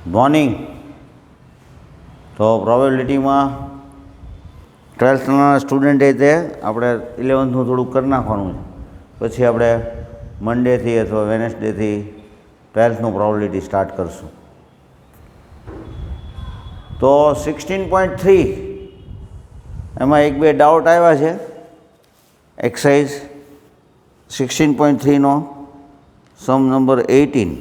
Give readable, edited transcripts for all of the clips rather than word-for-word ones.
Morning. તો પ્રોબેબિલિટીમાં 12થના સ્ટુડન્ટે તે આપણે 11થનું થોડુંક કરી નાખવાનું છે, પછી આપણે મંડેથી અથવા વેનસડેથી 12થનું પ્રોબેબિલિટી સ્ટાર્ટ કરશું. તો 16.3 એમાં એક બે ડાઉટ આવ્યા છે. એક્સરસાઇઝ 16.3નો sum number 18.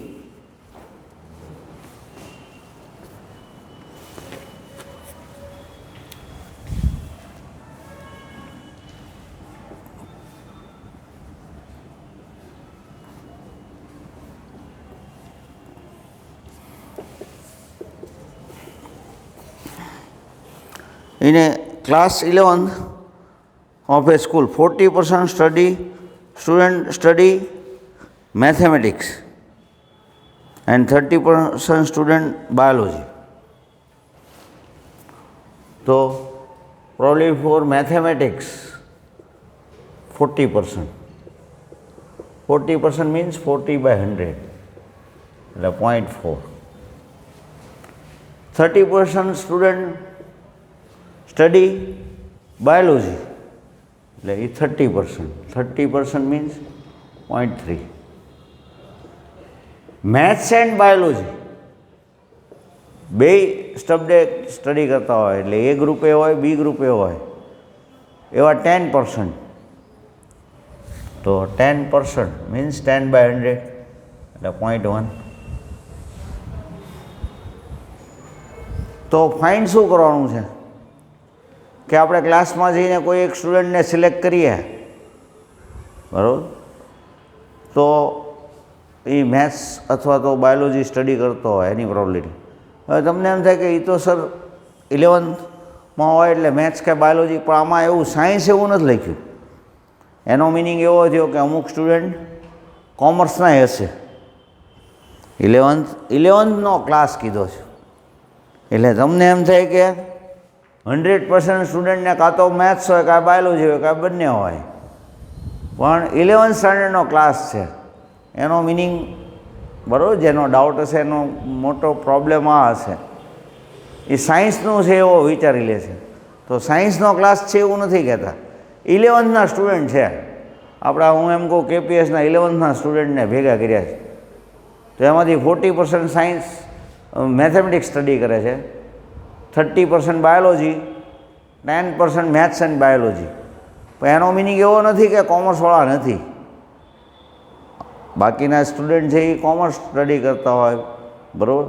In a class 11th of a school, 40% student study mathematics and 30% student biology. So, probably for mathematics, 40%. 40% means 40 by 100, like 0.4. 30% student study biology, like 30%. 30% means 0.3. Maths and biology બે subject study કરતા હોય, એટલે એ ગ્રુપે હોય બી ગ્રુપે હોય, એવા 10%. તો 10% means 10 by 100, એટલે 0.1. તો ફાઇન્ડ શું કરવાનું છે કે આપણે ક્લાસમાં જઈને કોઈ એક સ્ટુડન્ટને સિલેક્ટ કરીએ, બરાબર, તો એ મેથ્સ અથવા તો બાયોલોજી સ્ટડી કરતો હોય એની પ્રોબેબિલિટી. હવે તમને એમ થાય કે એ તો સર 11થમાં હોય એટલે મેથ્સ કે બાયોલોજી, પણ આમાં એવું સાયન્સ એવું નથી લખ્યું. એનો મિનિંગ એવો થયો કે અમુક સ્ટુડન્ટ કોમર્સના હશે. 11થનો ક્લાસ કીધો છે, એટલે તમને એમ થાય કે 100% સ્ટુડન્ટને કાં તો મેથ્સ હોય, કાં બાયોલોજી હોય, કાં બંને હોય. પણ 11th સ્ટાન્ડર્ડનો ક્લાસ છે, એનો મિનિંગ, બરાબર, જેનો ડાઉટ હશે એનો મોટો પ્રોબ્લેમ આ હશે, એ સાયન્સનું છે એવો વિચારી લે છે. તો સાયન્સનો ક્લાસ છે એવું નથી કહેતા, 11થના સ્ટુડન્ટ છે. આપણા હું એમ કહું કેપીએસના 11થના સ્ટુડન્ટને ભેગા કર્યા છે, તો એમાંથી 40% સાયન્સ મેથેમેટિક્સ સ્ટડી કરે છે, 30% બાયોલોજી, 10% મેથ્સ એન્ડ બાયોલોજી. પણ એનો મિનિંગ એવો નથી કે કોમર્સવાળા નથી. બાકીના સ્ટુડન્ટ છે એ કોમર્સ સ્ટડી કરતા હોય, બરાબર,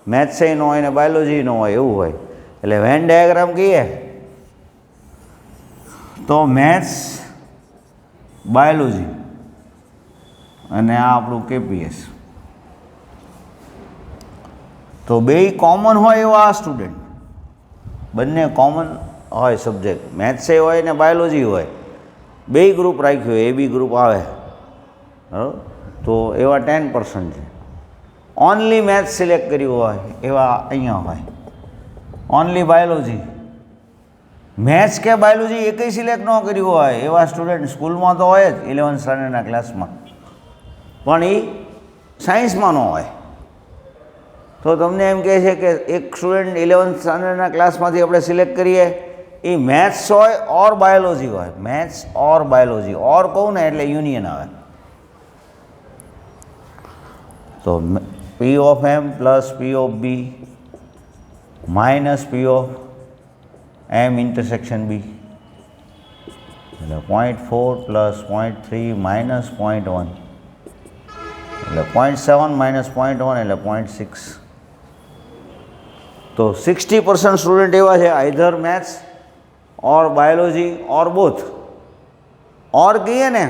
મેથ્સે ન હોય ને બાયોલોજી ન હોય, એવું હોય. એટલે વેન ડાયાગ્રામ કહીએ તો મેથ્સ, બાયોલોજી અને આ આપણું કેપીએસ, તો બેય કોમન હોય એવા આ સ્ટુડન્ટ, બંને કોમન હોય સબ્જેક્ટ, મેથ્સે હોય ને બાયોલોજી હોય, બેય ગ્રુપ રાખ્યું હોય, એ બી ગ્રુપ આવે, બરાબર. તો એવા 10% છે. ઓનલી મેથ્સ સિલેક્ટ કર્યું હોય એવા અહીંયા હોય. ઓનલી બાયોલોજી, મેથ્સ કે બાયોલોજી એકઈ સિલેક્ટ ન કર્યું હોય એવા સ્ટુડન્ટ સ્કૂલમાં તો હોય જ 11th સ્ટાન્ડર્ડના ક્લાસમાં, પણ એ સાયન્સમાં ન હોય. તો તમને એમ કહે છે કે એક સ્ટુડન્ટ 11th સ્ટાન્ડર્ડના ક્લાસમાંથી આપણે સિલેક્ટ કરીએ, એ મેથ્સ હોય ઓર બાયોલોજી હોય. મેથ્સ ઓર બાયોલોજી, ઓર કહું ને એટલે યુનિયન આવે. તો P of M plus P of B minus P of M intersection B, એટલે 0.4 પ્લસ 0.3 માઇનસ 0.1, એટલે 0.7 માઇનસ 0.1 એટલે 0.6. તો 60% સ્ટુડન્ટ એવા છે either maths or biology or both. ઓર કહીએ ને,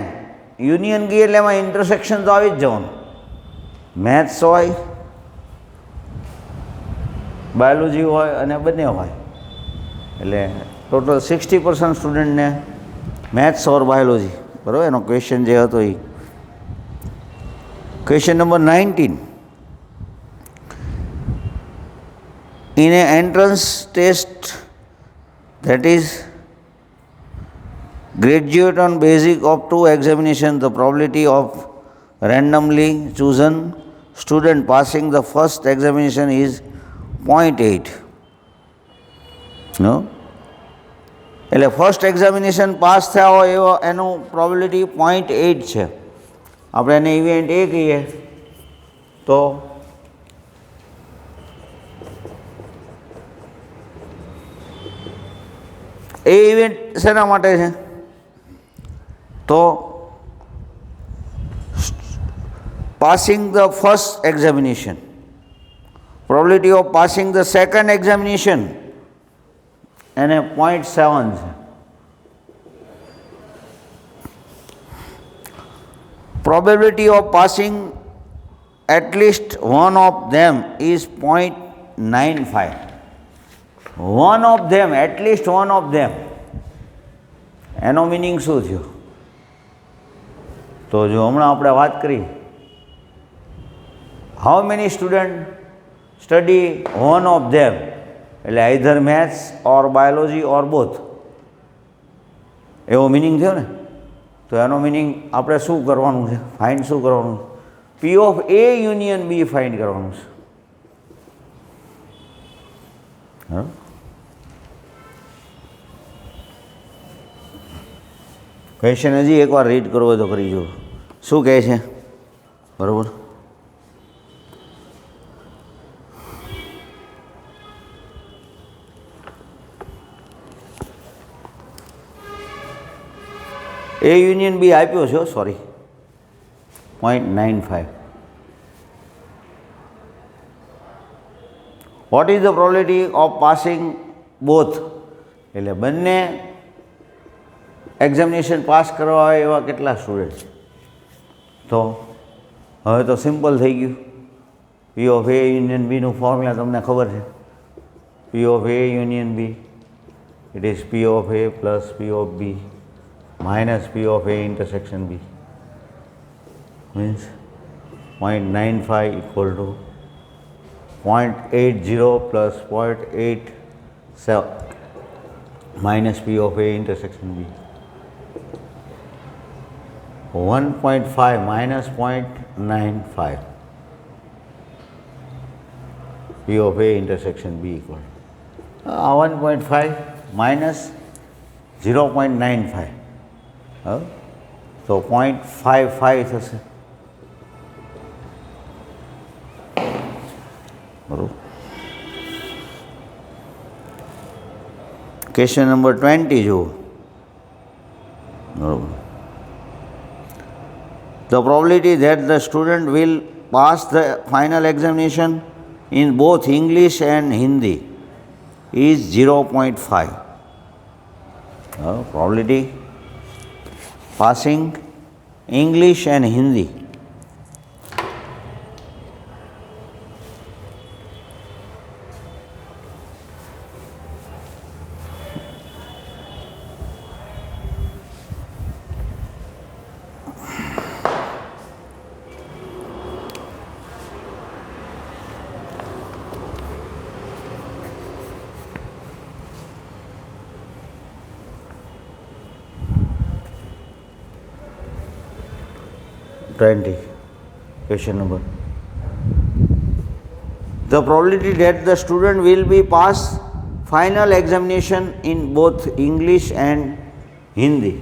યુનિયન કહીએ એટલે એમાં ઇન્ટરસેક્શન તો આવી જ જવાનું. મેથ્સ હોય, બાયોલોજી હોય અને બંને હોય, એટલે ટોટલ 60% સ્ટુડન્ટને મેથ્સ ઓર બાયોલોજી, બરાબર. એનો ક્વેશ્ચન જે હતો એ question number 19. In an entrance test that is graduate on basic of two examination, the probability of randomly chosen student passing the first examination is 0.8. No? એટલે first examination pass થયા હોય એવો એનું probability 0.8 છે. આપણે એને ઇવેન્ટ એ કહીએ તો એ ઇવેન્ટ શેના માટે છે? તો passing the first examination, probability of passing the second examination એને 0.7 છે. Probability of passing at least one of them is 0.95. One of them, at least one of them, એનો મિનિંગ શું થયો? તો જો હમણાં આપણે વાત કરી, how many student study one of ધેમ, એટલે either maths or biology or both, એવો મિનિંગ થયો ને. તો એનો મિનિંગ આપણે શું કરવાનું છે? ફાઇન્ડ શું કરવાનું? P of A union B find કરવાનું છે. હા, ક્વેશ્ચન હજી એકવાર રીડ કરવો હોય તો કરી જુઓ. શું કહે છે? બરાબર. એ યુનિયન બી આપ્યો છે, sorry, 0.95. What is the probability of passing both? એટલે બંને એક્ઝામિનેશન પાસ કરવા હોય એવા કેટલા સ્ટુડન્ટ છે? તો હવે તો સિમ્પલ થઈ ગયું. પી ઓફ એ યુનિયન બીનું ફોર્મ્યુલા તમને ખબર છે. P of A union B it is P of A plus P of B minus P of A intersection B, means 0.95 equal to 0.80 plus 0.87 minus P of A intersection B. 1.5 minus 0.95 P of A intersection B equal 1.5 minus 0.95. તો 0.55 થશે. બરાબર. Question number 20 જુઓ. બરાબર. The probability that the student will pass the final examination in both English and Hindi is 0.5. Probability passing English and Hindi. Question number. The probability that the student will be pass final examination in both English and Hindi.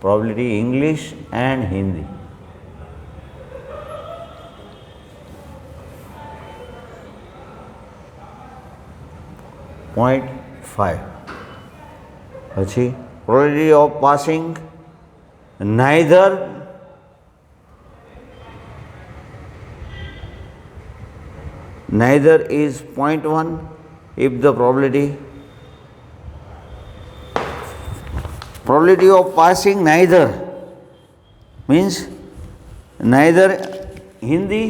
Probability English and Hindi. .5. પછી probability of passing neither is 0.1 if the probability of passing neither means neither Hindi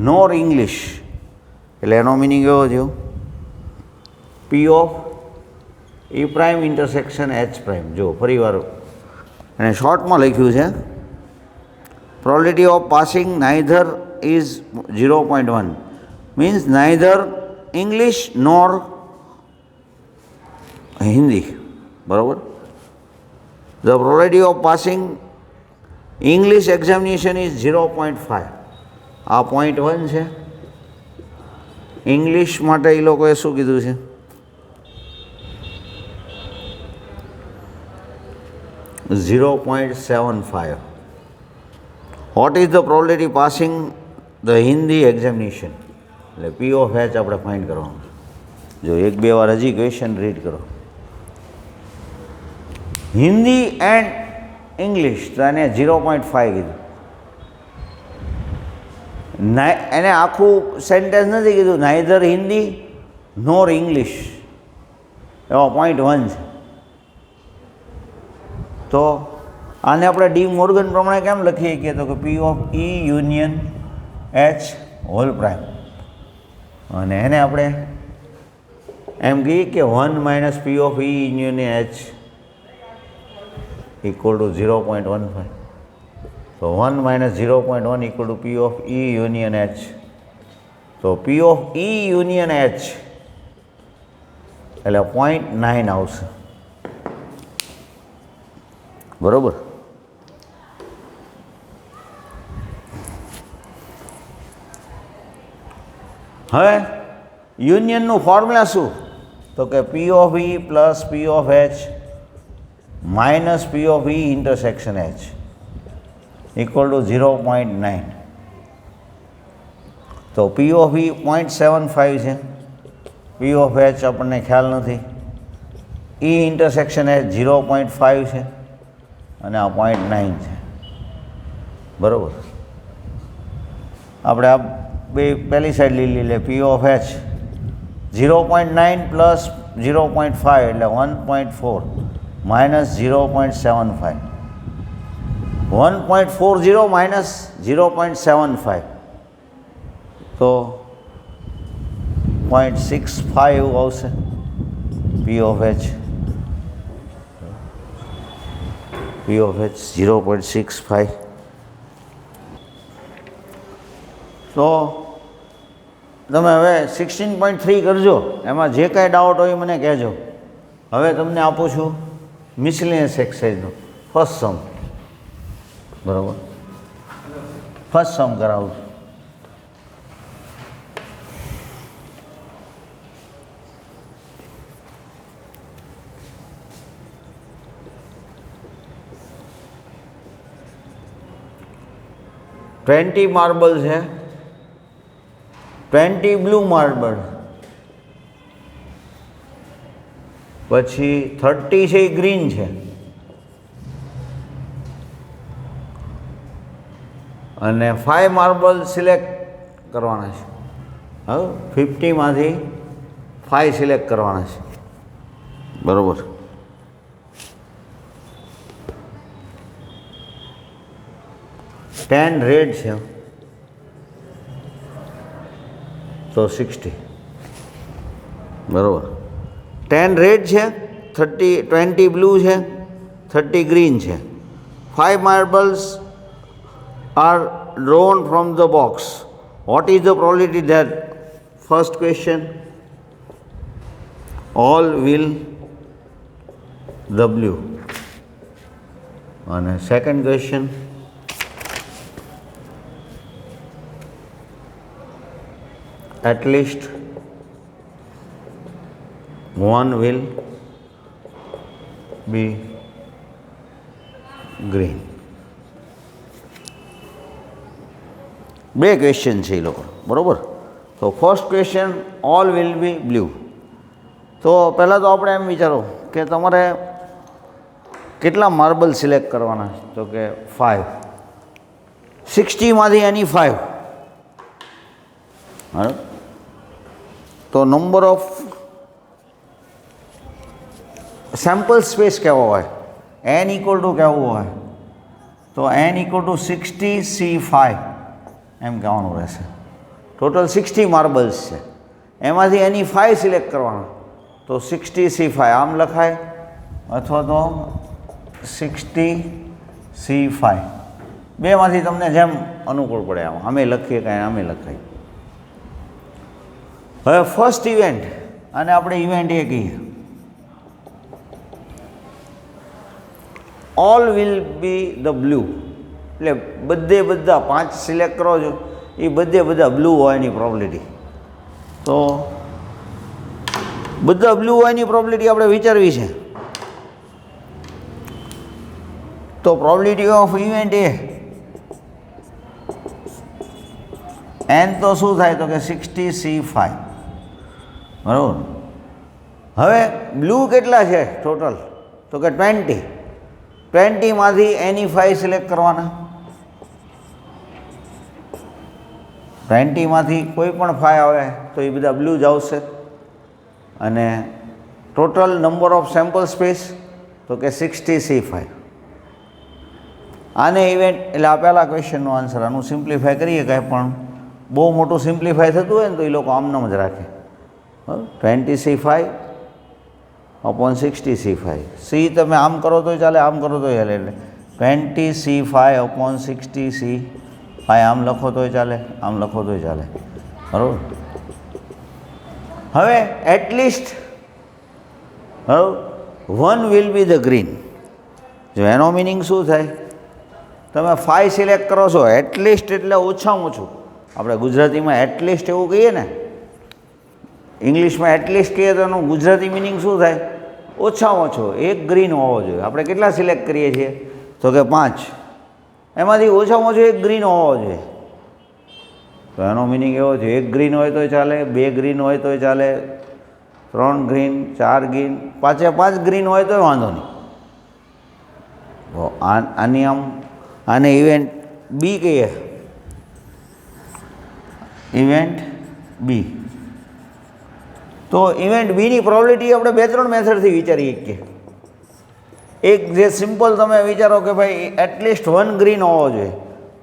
nor English. એટલે એનો meaning એવો થયો P of E prime intersection H prime. જો ફરી વાર અને શોર્ટમાં લખ્યું છે probability of passing neither is 0.1 means neither English nor Hindi. બરાબર. The probability of passing English examination is 0.5. આ .1 છે. ઇંગ્લિશ માટે એ લોકોએ શું કીધું છે? .75. What is the probability passing the Hindi examination? એટલે P of H આપણે ફાઇન્ડ કરવાનું. જો એક બે વાર હજી ક્વેશ્ચન રીડ કરો. હિન્દી એન્ડ ઇંગ્લિશ તો એને 0.5 કીધું. એને આખું સેન્ટેન્સ નથી કીધું, નાઇધર હિન્દી નોર ઇંગ્લિશ, એવા .1 છે. તો આને આપણે ડી મોર્ગન પ્રમાણે કેમ લખીએ કે તો કે P of E union H whole prime, અને એને આપણે એમ કહીએ કે 1 - P of E union H equal to 0.15. તો 1 - 0.1 equal to P of E union H. તો P of E union H એટલે 0.9 આવશે. બરોબર. હવે યુનિયનનું ફોર્મ્યુલા શું? તો કે P of E plus P of H minus P of E intersection H equal to 0.9. તો P of E 0.75 છે, P of H આપણને ખ્યાલ નથી, E ઇન્ટરસેક્શન H 0.5 છે અને આ 0.9 છે. બરાબર. આપણે આ બે પહેલી સાઈડ લઈ લે. P of H 0.9 પ્લસ 0.5 એટલે 1.4 માઇનસ 0.75. 1.40 માઇનસ 0.75 તો 0.65 આવશે P of H. P of H 0.65. તો તમે હવે 16.3 કરજો. એમાં જે કાંઈ ડાઉટ હોય મને કહેજો. હવે તમને આપું છું મિસલેનિયસ એક્સરસાઇઝનું ફર્સ્ટ સમ. બરાબર. ફર્સ્ટ સમ કરાવું છું. $20 માર્બલ છે, 20 બ્લુ માર્બલ, પછી 30 છે એ ગ્રીન છે, અને 5 માર્બલ સિલેક્ટ કરવાના છે. હવે 50માંથી 5 સિલેક્ટ કરવાના છે. બરાબર. ટેન રેડ છે તો 60. બરાબર. 10 રેડ છે, 20 બ્લુ છે, 30 ગ્રીન છે. 5 marbles are drawn from the box. What is the probability that? First question, all will W. And second question, at least one will be green. બે ક્વેશ્ચન છે એ લોકો. બરાબર. તો first question all will be blue. તો પહેલાં તો આપણે એમ વિચારો કે તમારે કેટલા માર્બલ સિલેક્ટ કરવાના છે? તો કે 5. 60માંથી એની 5. બરાબર. તો નંબર ઓફ સેમ્પલ સ્પેસ કેવો હોય? n ઇક્વલ ટુ કેવું હોય? તો n ઇક્વલ ટુ 60C5 એમ કહેવાનું રહેશે. ટોટલ 60 માર્બલ્સ છે, એમાંથી એની 5 સિલેક્ટ કરવાના. તો 60C5 આમ લખાય અથવા તો 60C5, બેમાંથી તમને જેમ અનુકૂળ પડે આમ આમે લખીએ કાંઈ આમે લખાય. હવે ફર્સ્ટ ઇવેન્ટ, અને આપણે ઇવેન્ટ એ કહીએ. All will be the blue, એટલે બધા 5 સિલેક્ટ કરો છો એ બધા બ્લુ હોયની પ્રોબેબિલિટી. તો બધા બ્લુ હોયની પ્રોબેબિલિટી આપણે વિચારવી છે. તો પ્રોબેબિલિટી ઓફ ઇવેન્ટ એન તો શું થાય તો કે 60C5 બરાબર. હવે બ્લુ કેટલા છે ટોટલ તો કે 20માંથી એની 5 સિલેક્ટ કરવાના. 20માંથી કોઈ પણ 5 આવે તો એ બધા બ્લુ જ આવશે. અને total number of sample space તો કે 60C5. આને ઇવેન્ટ એટલે આ પહેલાં ક્વેશ્ચનનો આન્સર. આનું સિમ્પ્લિફાય કરીએ કાંઈ પણ બહુ મોટું સિમ્પ્લિફાય થતું હોય ને તો એ લોકો આમનામ જ રાખે. 20C5 upon 60C5. સી તમે આમ કરો તોય ચાલે, આમ કરો તોય ચાલે. એટલે 20C5 upon 60C5 આમ લખો તોય ચાલે, આમ લખો તોય ચાલે. બરાબર. હવે એટલીસ્ટ બરાબર 1 વિલ બી ધ ગ્રીન. જો એનો મિનિંગ શું થાય, તમે 5 સિલેક્ટ કરો છો એટલીસ્ટ એટલે ઓછામાં ઓછું. આપણે ગુજરાતીમાં એટલીસ્ટ એવું કહીએ ને, ઇંગ્લિશમાં એટલીસ્ટ કહીએ તો એનું ગુજરાતી મિનિંગ શું થાય, ઓછામાં ઓછો એક ગ્રીન હોવો જોઈએ. આપણે કેટલા સિલેક્ટ કરીએ છીએ તો કે 5, એમાંથી ઓછામાં ઓછો એક ગ્રીન હોવો જોઈએ. તો એનો મિનિંગ એવો છે, એક ગ્રીન હોય તોય ચાલે, 2 ગ્રીન હોય તોય ચાલે, 3 ગ્રીન, 4 ગ્રીન, 5 ગ્રીન હોય તોય વાંધો નહીં. તો આની આને ઇવેન્ટ બી કહીએ, ઇવેન્ટ બી. તો ઇવેન્ટ બીની પ્રોબેબિલિટી આપણે 2-3 મેથડથી વિચારી શકીએ. એક જે સિમ્પલ તમે વિચારો કે ભાઈ એટલીસ્ટ 1 ગ્રીન હોવો જોઈએ,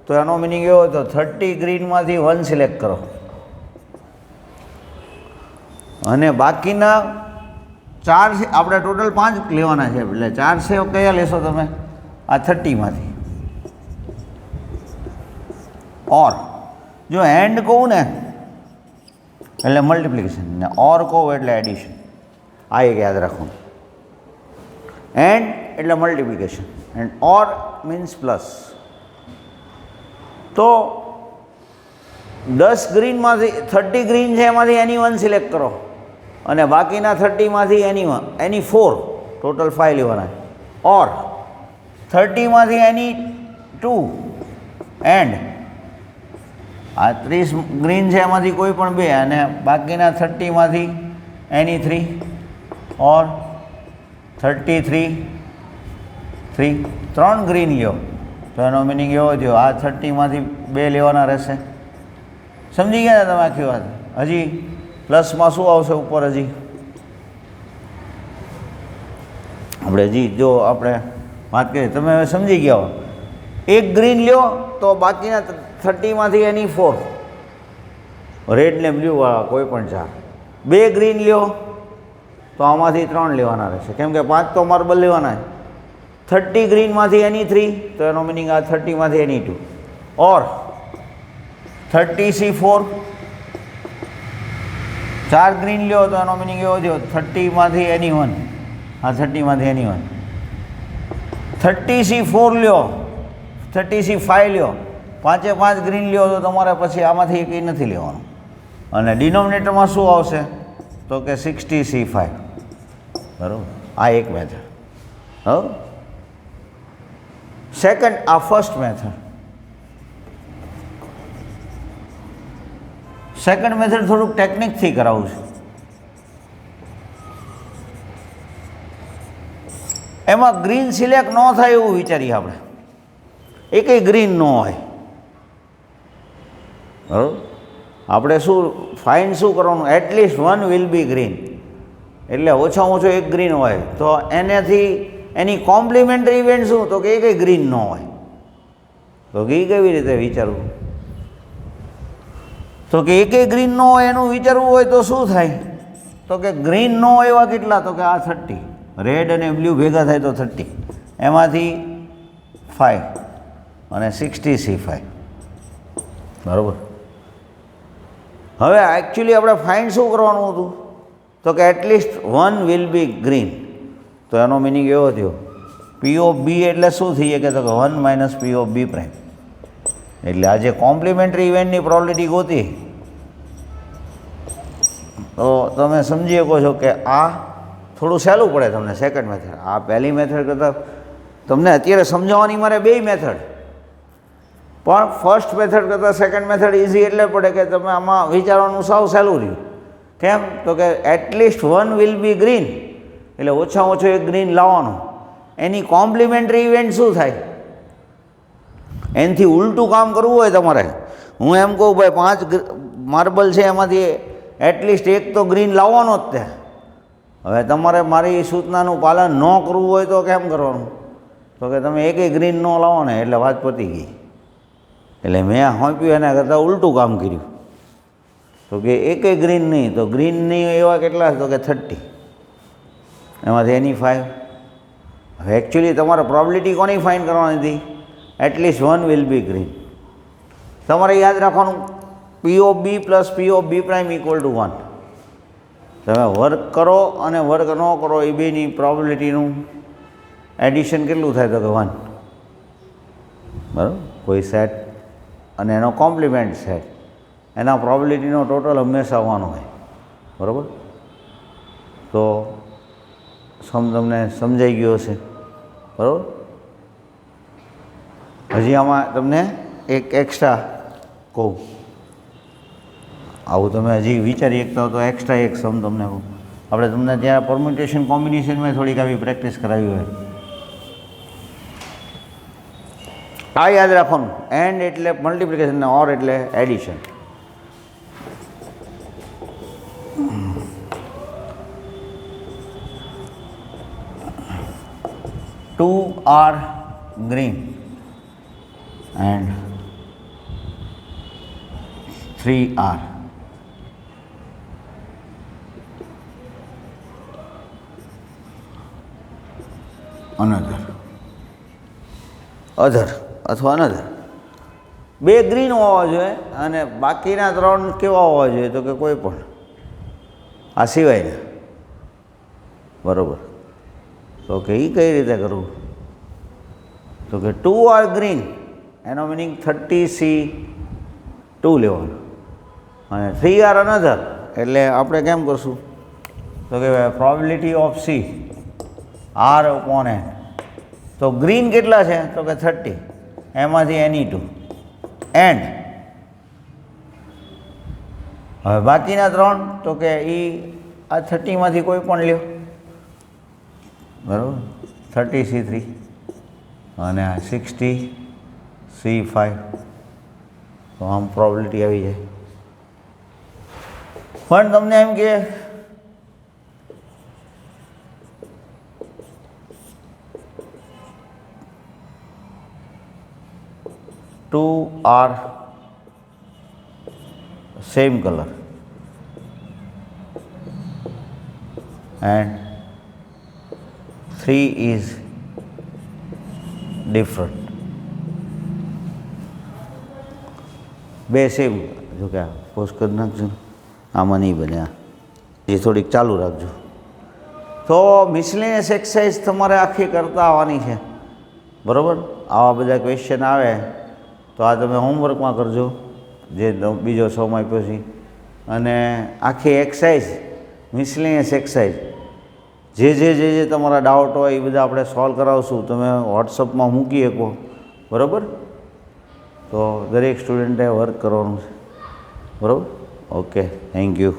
તો એનો મિનિંગ એવો તો 30 ગ્રીનમાંથી 1 સિલેક્ટ કરો અને બાકીના 4 આપણે ટોટલ 5 લેવાના છે. એટલે 4 છે કયા લેશો તમે, આ 30માંથી. ઓર જો એન્ડ કહું ને એટલે મલ્ટિપ્લિકેશન, ને ઓર કહું એટલે એડિશન. આ એક યાદ રાખવું. એન્ડ એટલે multiplication and or means plus. તો 10 ગ્રીનમાંથી 30 ગ્રીન છે એમાંથી એની 1 સિલેક્ટ કરો અને બાકીના 30માંથી એની 4, ટોટલ 5 લેવાના. ઓર 30માંથી એની 2 એન્ડ આ 30 ગ્રીન છે એમાંથી કોઈ પણ 2 અને બાકીના 30માંથી એની 3 ઓર 33 3 ગ્રીન લ્યો. તો એનો મિનિંગ એવો થયો આ 30માંથી 2 લેવાના રહેશે. સમજી ગયા ને તમે આખી વાત? હજી પ્લસમાં શું આવશે ઉપર? હજી આપણે જો આપણે વાત કરીએ, તમે હવે સમજી ગયા હો. એક ગ્રીન લ્યો તો બાકીના 30માંથી એની 4, રેડ ને બ્લુ વાળા કોઈ પણ 4. 2 ગ્રીન લ્યો તો આમાંથી 3 લેવાના રહેશે, કેમ કે 5 તો માર્બલ લેવાના છે. 30 ગ્રીનમાંથી એની 3, તો એનો મિનિંગ આ 30માંથી એની 2. ઓર 30C4, 4 ગ્રીન લ્યો તો એનો મિનિંગ એવો થયો 30માંથી એની 1, આ 30માંથી એની 1. 30C4 લ્યો, 30C5 લ્યો, 5 ગ્રીન લ્યો તો તમારે પછી આમાંથી કંઈ નથી લેવાનું. અને ડિનોમિનેટરમાં શું આવશે તો કે 60C5. બરાબર. આ એક મેથડ. હવે સેકન્ડ, આ ફર્સ્ટ મેથડ. સેકન્ડ મેથડ થોડુંક ટેકનિકથી કરાવું છું. એમાં ગ્રીન સિલેક્ટ ન થાય એવું વિચારીએ આપણે. એકેય ગ્રીન ન હોય. બરાબર. આપણે શું ફાઇન શું કરવાનું, એટલીસ્ટ 1 વિલ બી ગ્રીન. એટલે ઓછામાં ઓછો એક ગ્રીન હોય. તો એનાથી એની કોમ્પ્લિમેન્ટરી ઇવેન્ટ શું તો કે એકેય ગ્રીન ન હોય. તો કે એ કેવી રીતે વિચારવું? તો કે એકેય ગ્રીન ન હોય એનું વિચારવું હોય તો શું થાય? તો કે ગ્રીન ન હોય એવા કેટલા? તો કે આ 30, રેડ અને બ્લુ ભેગા થાય તો 30, એમાંથી 5 અને 60C5. બરાબર. હવે એકચ્યુઅલી આપણે ફાઇન્ડ શું કરવાનું હતું તો કે એટલીસ્ટ 1 વિલ બી ગ્રીન. તો એનો મિનિંગ એવો થયો P ઓફ B એટલે શું થઈ શકે તો કે 1 - P ઓફ B પ્રાઇમ. એટલે આજે કોમ્પ્લિમેન્ટરી ઇવેન્ટની પ્રોબેબિલિટી ગોતી તો તમે સમજી શકો છો કે આ થોડું સહેલું પડે તમને સેકન્ડ મેથડ. આ પહેલી મેથડ કરતાં તમને અત્યારે સમજાવવાની મારે બે મેથડ, પણ ફર્સ્ટ મેથડ કરતાં સેકન્ડ મેથડ ઇઝી એટલે પડે કે તમે આમાં વિચારવાનું સાવ સહેલું રહ્યું. કેમ? તો કે at least one will be green, એટલે ઓછામાં ઓછો એક ગ્રીન લાવવાનો. એની કોમ્પ્લિમેન્ટરી ઇવેન્ટ શું થાય? એનાથી ઉલટું કામ કરવું હોય તમારે, હું એમ કહું ભાઈ 5 માર્બલ છે એમાંથી એટલીસ્ટ એક તો ગ્રીન લાવવાનો જ તે. હવે તમારે મારી સૂચનાનું પાલન ન કરવું હોય તો કેમ કરવાનું? તો કે તમે એકેય ગ્રીન ન લાવો ને એટલે વાત પતી ગઈ. એટલે મેં સોંપ્યું એના કરતાં ઉલટું કામ કર્યું. તો કે એકેય ગ્રીન નહીં, તો ગ્રીન નહીં એવા કેટલા? તો કે 30, એમાંથી એની 5. હવે એકચ્યુઅલી તમારે પ્રોબેબિલિટી કોની ફાઇન્ડ કરવાની હતી? At least one will be green. તમારે યાદ રાખવાનું P of B plus P of B prime equal to 1. તમે વર્ક કરો અને વર્ક ન કરો એ બેની પ્રોબેબિલિટીનું એડિશન કેટલું થાય? તો કે 1. બરાબર? કોઈ સેટ અને એનો કોમ્પ્લિમેન્ટ સેટ, એના પ્રોબેબિલિટીનો ટોટલ હંમેશા 1 હોય. બરાબર? તો તમને સમજાઈ ગયો હશે. બરાબર? હજી આમાં તમને એક એક્સ્ટ્રા કહું, આવું તમે હજી વિચારી શકતા હો તો એક્સ્ટ્રા એક સમ તમને કહું. આપણે તમને ત્યાં પરમ્યુટેશન કોમ્બિનેશનમાં થોડીક આવી પ્રેક્ટિસ કરાવી હોય. આ યાદ રાખવાનું, એન્ડ એટલે મલ્ટિપ્લિકેશન ને ઓર એટલે addition. Two are green and 3 are other અથવા another. 2 ગ્રીન હોવા જોઈએ અને બાકીના 3 કેવા હોવા જોઈએ? તો કે કોઈ પણ, આ સિવાય. બરાબર? તો કે એ કઈ રીતે કરવું? તો કે 2 આર ગ્રીન, એનો મિનિંગ 30C2 લેવાનું, અને 3 આર અનધર એટલે આપણે કેમ કરશું? તો કે probability of C R upon N. તો ગ્રીન કેટલા છે? તો કે 30, એમાંથી એની 2 એન્ડ. હવે બાકીના 3 તો કે એ આ 30માંથી કોઈ પણ લ્યો. બરાબર? 30C3 અને આ 60C5. તો આમ પ્રોબેબિલિટી આવી જાય. પણ તમને એમ કે two are same color and 3 is different. બે સેમ, જો કે પોસ્ટ કરી નાખજો, આમાં નહીં બને. એ થોડીક ચાલુ રાખજો. તો મિસલેનિયસ એક્સરસાઇઝ તમારે આખી કરતા આવવાની છે. બરાબર? આવા બધા ક્વેશ્ચન આવે તો આ તમે હોમવર્કમાં કરજો, જે બીજો સમય પછી. અને આખી એક્સરસાઇઝ મિસલેનિયસ એક્સરસાઇઝ જે તમારા ડાઉટ હોય એ બધા આપણે સોલ્વ કરાવશું. તમે વોટ્સઅપમાં મૂકી શકો. બરાબર? તો દરેક સ્ટુડન્ટે વર્ક કરવાનું છે. બરાબર? Okay, thank you.